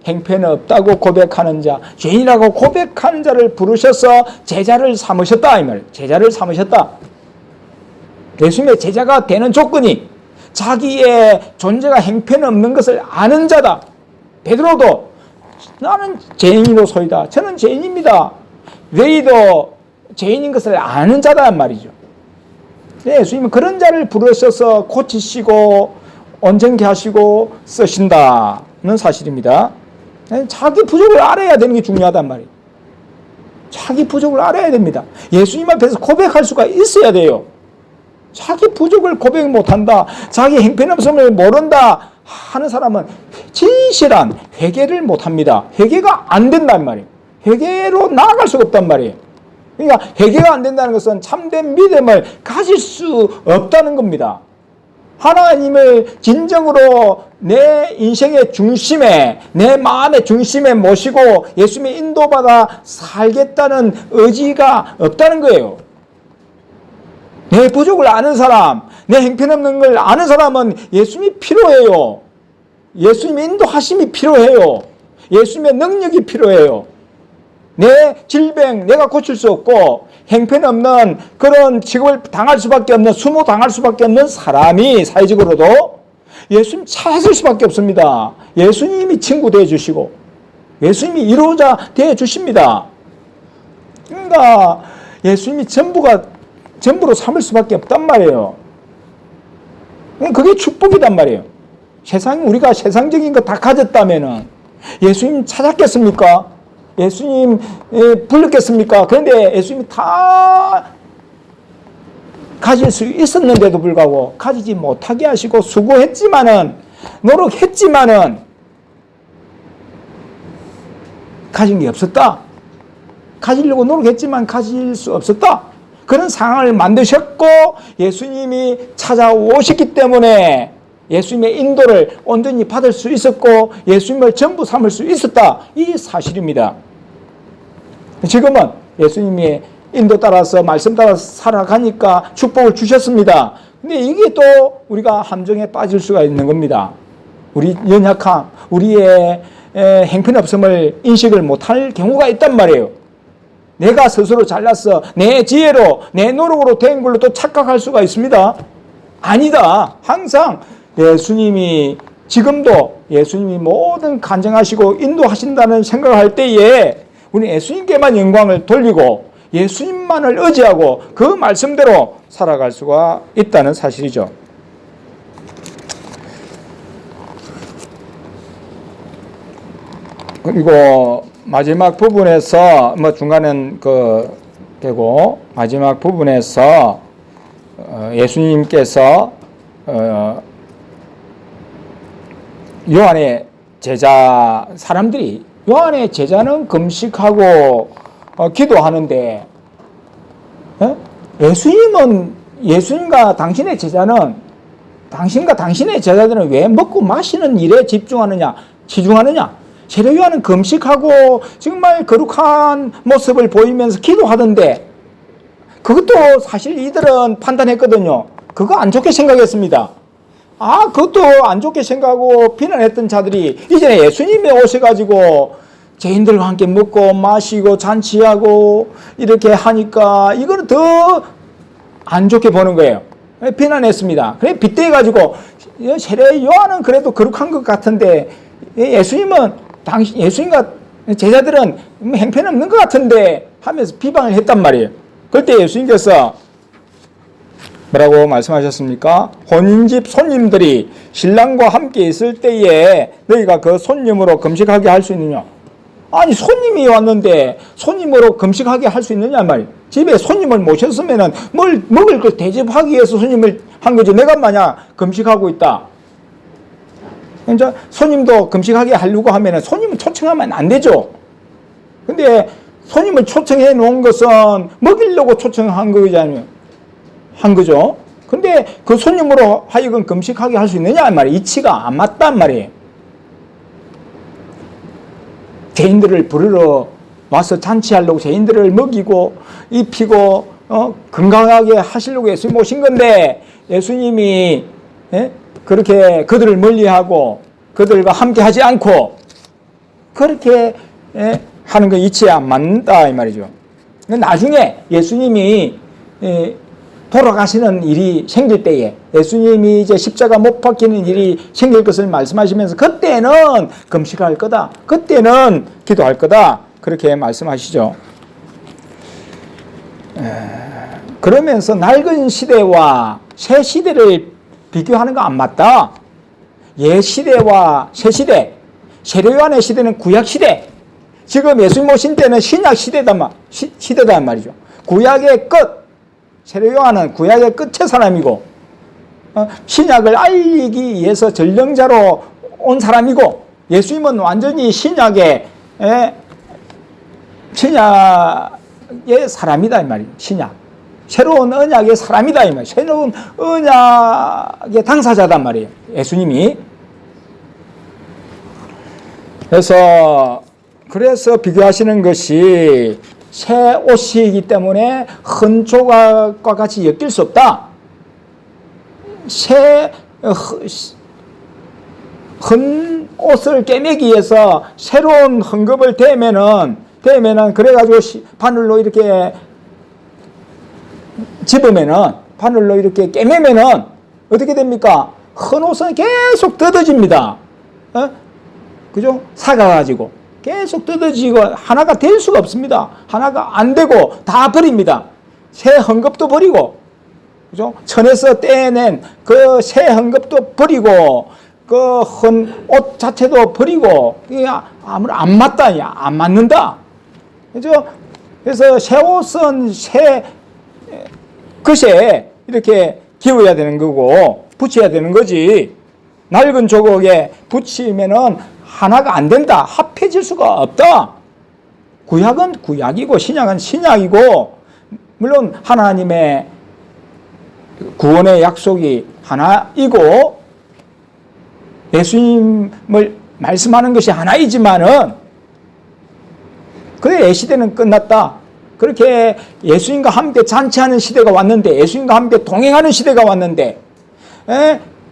행편은 없다고 고백하는 자, 죄인이라고 고백하는 자를 부르셔서 제자를 삼으셨다. 이 말. 제자를 삼으셨다. 예수님의 제자가 되는 조건이 자기의 존재가 행편없는 것을 아는 자다. 베드로도 나는 죄인으로소이다. 저는 죄인입니다. 레위도 죄인인 것을 아는 자다 말이죠. 예수님은 그런 자를 부르셔서 고치시고 온전케 하시고 쓰신다는 사실입니다. 자기 부족을 알아야 되는 게 중요하단 말이에요. 자기 부족을 알아야 됩니다. 예수님 앞에서 고백할 수가 있어야 돼요. 자기 부족을 고백 못한다, 자기 행편없음을 모른다 하는 사람은 진실한 회개를 못합니다. 회개가 안 된단 말이에요. 회개로 나아갈 수가 없단 말이에요. 그러니까 회개가 안 된다는 것은 참된 믿음을 가질 수 없다는 겁니다. 하나님을 진정으로 내 인생의 중심에, 내 마음의 중심에 모시고 예수님의 인도받아 살겠다는 의지가 없다는 거예요. 내 부족을 아는 사람, 내 행편없는 걸 아는 사람은 예수님이 필요해요. 예수님의 인도하심이 필요해요. 예수님의 능력이 필요해요. 내 질병 내가 고칠 수 없고 행편없는 그런 취급을 당할 수밖에 없는, 수모당할 수밖에 없는 사람이 사회적으로도 예수님 찾을 수밖에 없습니다. 예수님이 친구 되어주시고 예수님이 이로자 되어주십니다. 그러니까 예수님이 전부로 삼을 수밖에 없단 말이에요. 그게 축복이단 말이에요. 우리가 세상적인 거 다 가졌다면은 예수님 찾았겠습니까? 예수님 불렀겠습니까? 그런데 예수님이 다 가질 수 있었는데도 불구하고 가지지 못하게 하시고 수고했지만은, 노력했지만은 가진 게 없었다. 가지려고 노력했지만 가질 수 없었다. 그런 상황을 만드셨고, 예수님이 찾아오셨기 때문에 예수님의 인도를 온전히 받을 수 있었고, 예수님을 전부 삼을 수 있었다. 이 사실입니다. 지금은 예수님이 인도 따라서, 말씀 따라서 살아가니까 축복을 주셨습니다. 근데 이게 또 우리가 함정에 빠질 수가 있는 겁니다. 우리 연약함, 우리의 형편없음을 인식을 못할 경우가 있단 말이에요. 내가 스스로 잘났어, 내 지혜로, 내 노력으로 된 걸로 또 착각할 수가 있습니다. 아니다. 항상 예수님이, 지금도 예수님이 모든 간증하시고 인도하신다는 생각을 할 때에 우리 예수님께만 영광을 돌리고 예수님만을 의지하고 그 말씀대로 살아갈 수가 있다는 사실이죠. 그리고 마지막 부분에서, 중간은 되고, 마지막 부분에서 예수님께서 요한의 제자 사람들이, 요한의 제자는 금식하고 기도하는데, 예수님과 당신의 제자는, 당신과 당신의 제자들은 왜 먹고 마시는 일에 집중하느냐, 치중하느냐? 세례 요한은 금식하고 정말 거룩한 모습을 보이면서 기도하던데, 그것도 사실 이들은 판단했거든요. 그거 안 좋게 생각했습니다. 그것도 안 좋게 생각하고 비난했던 자들이 이전에 예수님이 오셔가지고 죄인들과 함께 먹고 마시고 잔치하고 이렇게 하니까 이거는 더 안 좋게 보는 거예요. 비난했습니다. 그래 빗대가지고 세례 요한은 그래도 거룩한 것 같은데 예수님과 제자들은 형편없는 것 같은데 하면서 비방을 했단 말이에요. 그때 예수님께서 뭐라고 말씀하셨습니까? 혼인집 손님들이 신랑과 함께 있을 때에 너희가 그 손님으로 금식하게 할 수 있느냐? 아니, 손님이 왔는데 손님으로 금식하게 할 수 있느냐 말이에요. 집에 손님을 모셨으면 뭘 먹을 걸 대접하기 위해서 손님을 한 거지. 내가 만약 금식하고 있다, 그러니까 손님도 금식하게 하려고 하면 손님을 초청하면 안 되죠. 근데 손님을 초청해 놓은 것은 먹이려고 초청한 거잖아요. 한 거죠. 근데 그 손님으로 하여금 금식하게 할 수 있느냐 말이에요. 이치가 안 맞단 말이에요. 죄인들을 부르러 와서 잔치하려고 죄인들을 먹이고 입히고 건강하게 하시려고 예수님 오신 건데, 예수님이 그렇게 그들을 멀리하고 그들과 함께 하지 않고 그렇게 하는 거 이치에 안 맞는다 이 말이죠. 나중에 예수님이 돌아가시는 일이 생길 때에, 예수님이 이제 십자가 못 박히는 일이 생길 것을 말씀하시면서 그때는 금식할 거다, 그때는 기도할 거다, 그렇게 말씀하시죠. 그러면서 낡은 시대와 새 시대를 비교하는 거 안 맞다. 옛 시대와 새 시대, 세례 요한의 시대는 구약 시대, 지금 예수님 오신 때는 신약 시대단 말이죠. 구약의 끝, 세례 요한은 구약의 끝의 사람이고, 신약을 알리기 위해서 전령자로 온 사람이고, 예수님은 완전히 신약의 사람이다 이 말이에요. 신약, 새로운 언약의 사람이다 이 말이에요. 새로운 언약의 당사자단 말이에요, 예수님이. 그래서 비교하시는 것이 새 옷이기 때문에 헌 조각과 같이 엮일 수 없다. 헌 옷을 꿰매기 위해서 새로운 헝겊을 대면은 그래가지고 바늘로 이렇게 집으면은, 바늘로 이렇게 꿰매면은 어떻게 됩니까? 헌 옷은 계속 뜯어집니다. 그죠? 사가가지고 계속 뜯어지고 하나가 될 수가 없습니다. 하나가 안 되고 다 버립니다. 새 헝겊도 버리고, 그죠? 천에서 떼낸 그 새 헝겊도 버리고, 그 헌 옷 자체도 버리고, 아무리 안 맞다, 안 맞는다. 그죠? 그래서 새 옷은 새 그릇에 이렇게 기워야 되는 거고 붙여야 되는 거지. 낡은 조각에 붙이면은 하나가 안 된다. 합해질 수가 없다. 구약은 구약이고 신약은 신약이고, 물론 하나님의 구원의 약속이 하나이고 예수님을 말씀하는 것이 하나이지만은 그의 시대는 끝났다. 그렇게 예수님과 함께 잔치하는 시대가 왔는데, 예수님과 함께 동행하는 시대가 왔는데,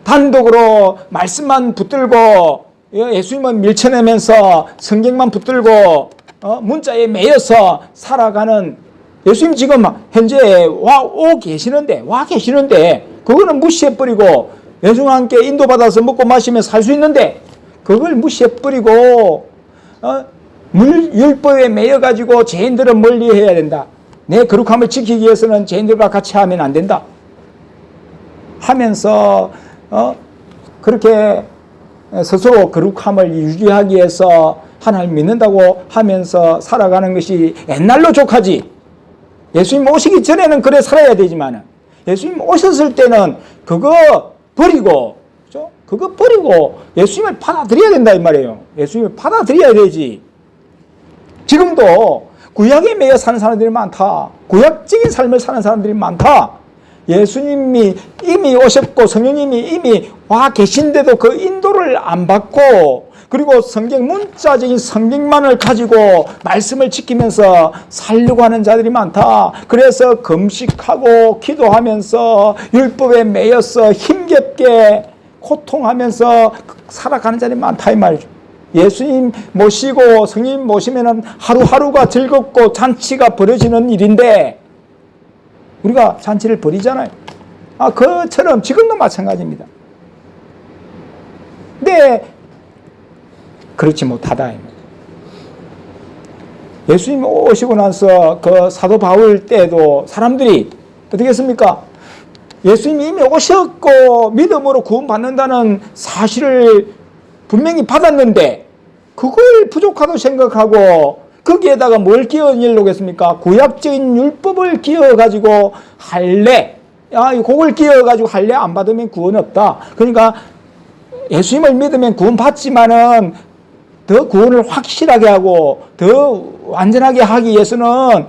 단독으로 말씀만 붙들고 예수님은 밀쳐내면서 성경만 붙들고 문자에 매여서 살아가는, 예수님 지금 현재 와 계시는데 그거는 무시해버리고 예수님과 함께 인도받아서 먹고 마시며 살 수 있는데 그걸 무시해버리고 율법에 매여가지고 죄인들은 멀리해야 된다. 내 거룩함을 지키기 위해서는 죄인들과 같이 하면 안 된다 하면서 그렇게 스스로 거룩함을 유지하기 위해서 하나님 믿는다고 하면서 살아가는 것이 옛날로 족하지. 예수님 오시기 전에는 그래 살아야 되지만 예수님 오셨을 때는 그거 버리고, 그죠? 그거 버리고 예수님을 받아들여야 된다 이 말이에요. 예수님을 받아들여야 되지. 지금도 구약에 매여 사는 사람들이 많다. 구약적인 삶을 사는 사람들이 많다. 예수님이 이미 오셨고 성령님이 이미 와 계신데도 그 인도를 안 받고, 그리고 성경 문자적인 성경만을 가지고 말씀을 지키면서 살려고 하는 자들이 많다. 그래서 금식하고 기도하면서 율법에 매여서 힘겹게 고통하면서 살아가는 자들이 많다 이 말이죠. 예수님 모시고 성령 모시면은 하루하루가 즐겁고 잔치가 벌어지는 일인데 우리가 잔치를 벌이잖아요. 그처럼 지금도 마찬가지입니다. 근데 그렇지 못하다. 예수님 오시고 나서 그 사도 바울 때도 사람들이 어떻게 했습니까? 예수님이 이미 오셨고 믿음으로 구원받는다는 사실을 분명히 받았는데 그걸 부족하다고 생각하고 거기에다가 뭘 끼얹으려고 했습니까? 구약적인 율법을 끼워가지고 할례, 그걸 끼워가지고 할례 안 받으면 구원 없다. 그러니까 예수님을 믿으면 구원 받지만은 더 구원을 확실하게 하고 더 완전하게 하기 위해서는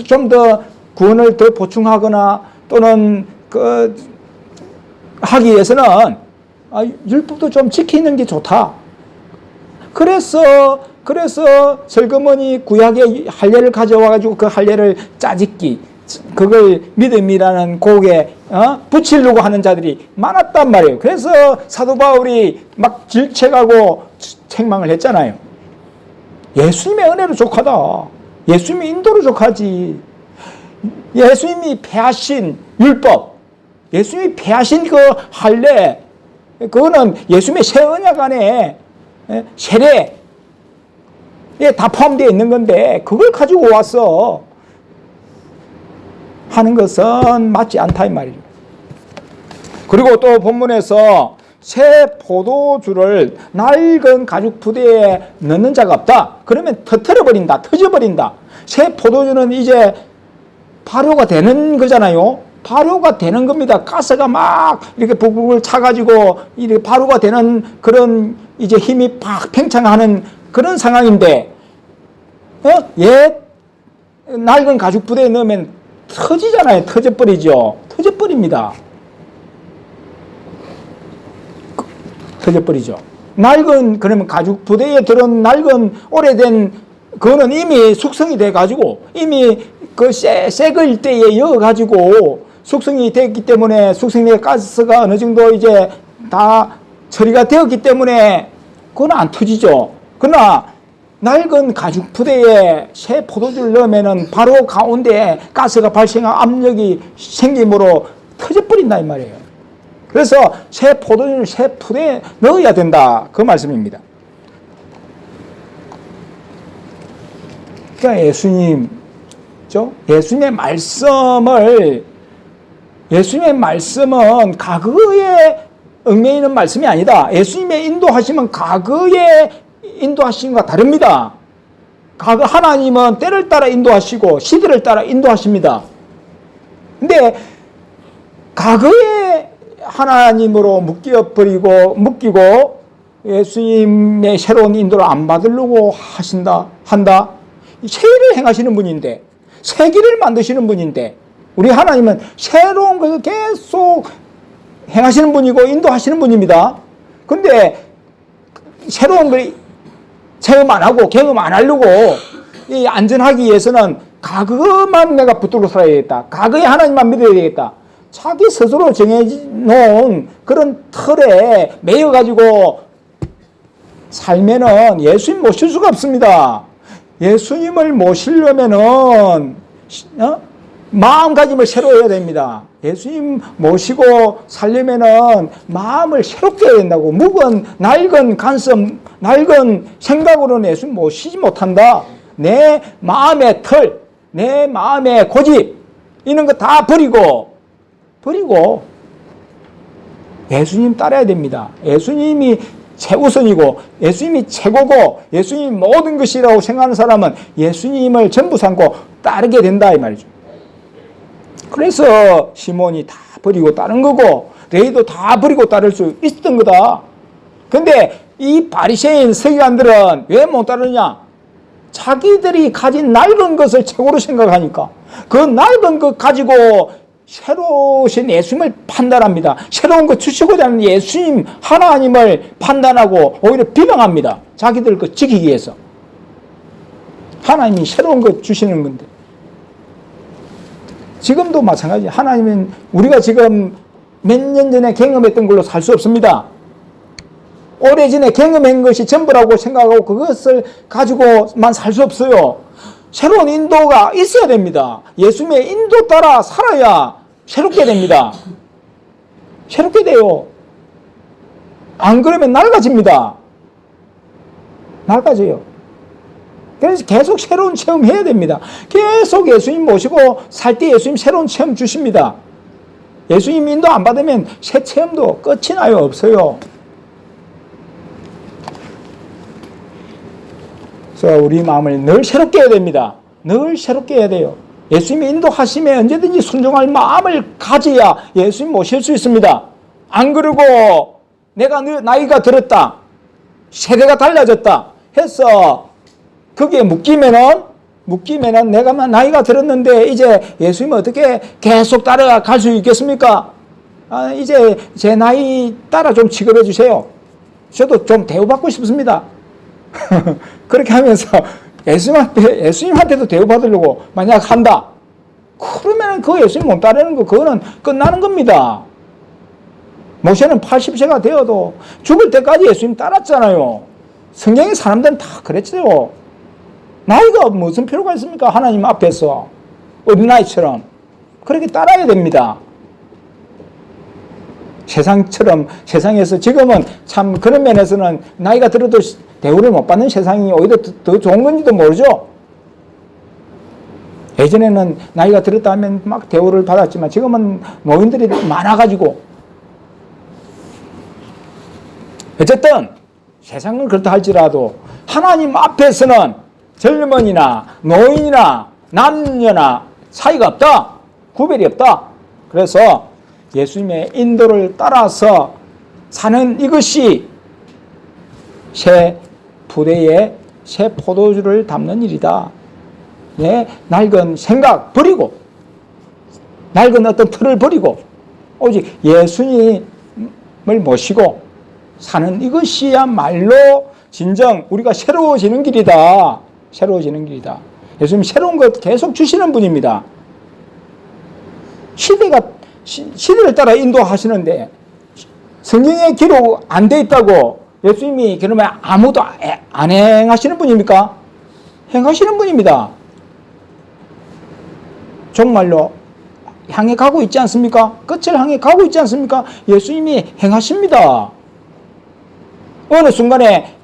좀 더 구원을 더 보충하거나 또는 하기 위해서는 율법도 좀 지키는 게 좋다. 그래서 설거머니 구약의 할례를 가져와가지고 그 할례를 짜집기, 그걸 믿음이라는 곡에 붙이려고 하는 자들이 많았단 말이에요. 그래서 사도 바울이 막 질책하고 책망을 했잖아요. 예수님의 은혜로 족하다. 예수님의 인도로 족하지. 예수님이 폐하신 율법, 예수님이 폐하신 그 할례, 그거는 예수님의 새 언약 안에 세례에 다 포함되어 있는 건데 그걸 가지고 와서 하는 것은 맞지 않다 이 말이죠. 그리고 또 본문에서 새 포도주를 낡은 가죽 부대에 넣는 자가 없다. 그러면 터뜨려버린다. 터져버린다. 새 포도주는 이제 발효가 되는 거잖아요. 발효가 되는 겁니다. 가스가 막 이렇게 부글부글 차가지고 이렇게 발효가 되는 그런 이제 힘이 팍 팽창하는 그런 상황인데, 옛 낡은 가죽 부대에 넣으면 터지잖아요. 터져버리죠. 터져버립니다. 터져버리죠. 그러면 가죽 부대에 들은 낡은 오래된 그거는 이미 숙성이 돼가지고 이미 그 새걸 때에 이어가지고 숙성이 됐기 때문에 숙성된 가스가 어느 정도 이제 다 처리가 되었기 때문에 그건 안 터지죠. 그러나 낡은 가죽 부대에 새 포도주를 넣으면은 바로 가운데 가스가 발생한 압력이 생김으로 터져버린다 이 말이에요. 그래서 새 포도주를 새 푸대에 넣어야 된다 그 말씀입니다. 그러니까 예수님의 말씀은 과거에 얽매이는 있는 말씀이 아니다. 예수님의 인도하심은 과거에 인도하심과 다릅니다. 하나님은 때를 따라 인도하시고 시대를 따라 인도하십니다. 근데 과거에 하나님으로 묶이고 예수님의 새로운 인도를 안 받으려고 한다. 새 일을 행하시는 분인데, 새 길을 만드시는 분인데, 우리 하나님은 새로운 것을 계속 행하시는 분이고 인도하시는 분입니다. 근데 새로운 걸 체험 안 하고 경험 안 하려고 이 안전하기 위해서는 과거만 내가 붙들고 살아야 되겠다. 과거에 하나님만 믿어야 되겠다. 자기 스스로 정해놓은 그런 틀에 매여가지고 살면은 예수님 모실 수가 없습니다. 예수님을 모시려면은 마음가짐을 새로 해야 됩니다. 예수님 모시고 살려면은 마음을 새롭게 해야 된다고. 묵은 낡은 간섭, 낡은 생각으로는 예수님 모시지 못한다. 내 마음의 틀, 내 마음의 고집 이런 거 다 버리고 예수님 따라야 됩니다. 예수님이 최우선이고 예수님이 최고고 예수님이 모든 것이라고 생각하는 사람은 예수님을 전부 삼고 따르게 된다 이 말이죠. 그래서 시몬이 다 버리고 따른 거고 레위도 다 버리고 따를 수 있었던 거다. 근데 이 바리새인 서기관들은 왜 못 따르냐? 자기들이 가진 낡은 것을 최고로 생각하니까 그 낡은 것 가지고 새로우신 예수님을 판단합니다. 새로운 것 주시고자 하는 예수님 하나님을 판단하고 오히려 비방합니다. 자기들 거 지키기 위해서. 하나님이 새로운 것 주시는 건데 지금도 마찬가지. 하나님은 우리가 지금 몇 년 전에 경험했던 걸로 살 수 없습니다. 오래전에 경험한 것이 전부라고 생각하고 그것을 가지고만 살 수 없어요. 새로운 인도가 있어야 됩니다. 예수님의 인도 따라 살아야 새롭게 됩니다. 새롭게 돼요. 안 그러면 낡아집니다. 낡아져요. 그래서 계속 새로운 체험 해야 됩니다. 계속 예수님 모시고 살 때 예수님 새로운 체험 주십니다. 예수님 인도 안 받으면 새 체험도 끝이 나요. 없어요. 그래서 우리 마음을 늘 새롭게 해야 됩니다. 늘 새롭게 해야 돼요. 예수님이 인도하심에 언제든지 순종할 마음을 가져야 예수님 모실 수 있습니다. 안 그러고 내가 나이가 들었다, 세대가 달라졌다 해서 거기에 묶이면은 내가 나이가 들었는데 이제 예수님 어떻게 계속 따라갈 수 있겠습니까? 이제 제 나이 따라 좀 취급해 주세요. 저도 좀 대우받고 싶습니다. 그렇게 하면서 예수님한테도 대우받으려고 만약 한다. 그러면 그 예수님 못 따르는 거 그거는 끝나는 겁니다. 모세는 80세가 되어도 죽을 때까지 예수님 따랐잖아요. 성경의 사람들은 다 그랬어요. 나이가 무슨 필요가 있습니까? 하나님 앞에서 어린아이처럼 그렇게 따라야 됩니다. 세상에서 지금은 참 그런 면에서는 나이가 들어도 대우를 못 받는 세상이 오히려 더 좋은 건지도 모르죠. 예전에는 나이가 들었다 하면 막 대우를 받았지만 지금은 노인들이 많아가지고 어쨌든 세상은 그렇다 할지라도 하나님 앞에서는 젊은이나 노인이나 남녀나 차이가 없다. 구별이 없다. 그래서 예수님의 인도를 따라서 사는 이것이 새 부대에 새 포도주를 담는 일이다. 네, 낡은 생각 버리고 낡은 어떤 틀을 버리고 오직 예수님을 모시고 사는 이것이야말로 진정 우리가 새로워지는 길이다. 새로워지는 길이다. 예수님 새로운 것 계속 주시는 분입니다. 시대를 따라 인도하시는데 성경에 기록 안 돼 있다고 예수님이 그러면 아무도 안 행하시는 분입니까? 행하시는 분입니다. 정말로 향해 가고 있지 않습니까? 끝을 향해 가고 있지 않습니까? 예수님이 행하십니다. 어느 순간에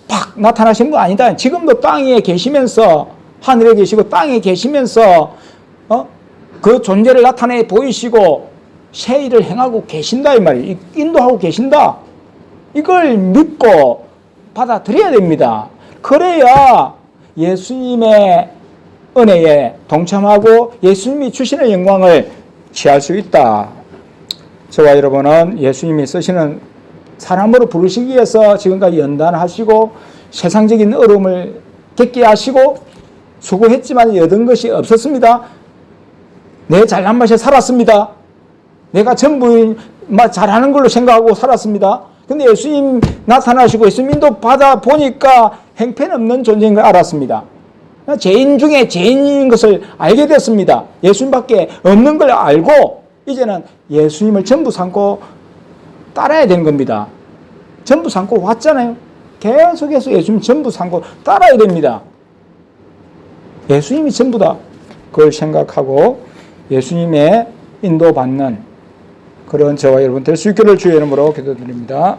팍 나타나신 거 아니다. 지금도 땅에 계시면서 하늘에 계시고 땅에 계시면서 그 존재를 나타내 보이시고 새 일을 행하고 계신다 이 말이에요. 인도하고 계신다. 이걸 믿고 받아들여야 됩니다. 그래야 예수님의 은혜에 동참하고 예수님이 주시는 영광을 취할 수 있다. 저와 여러분은 예수님이 쓰시는 사람으로 부르시기 위해서 지금까지 연단하시고 세상적인 어려움을 겪게 하시고 수고했지만 얻은 것이 없었습니다. 내 잘난 맛에 살았습니다. 내가 전부 잘하는 걸로 생각하고 살았습니다. 근데 예수님 나타나시고 예수님도 받아보니까 형편없는 존재인 걸 알았습니다. 죄인 중에 죄인인 것을 알게 됐습니다. 예수님밖에 없는 걸 알고 이제는 예수님을 전부 삼고 따라야 되는 겁니다. 전부 삼고 왔잖아요. 계속해서 예수님 전부 삼고 따라야 됩니다. 예수님이 전부다. 그걸 생각하고 예수님의 인도받는 그런 저와 여러분 될 수 있기를 주의 이름으로 기도드립니다.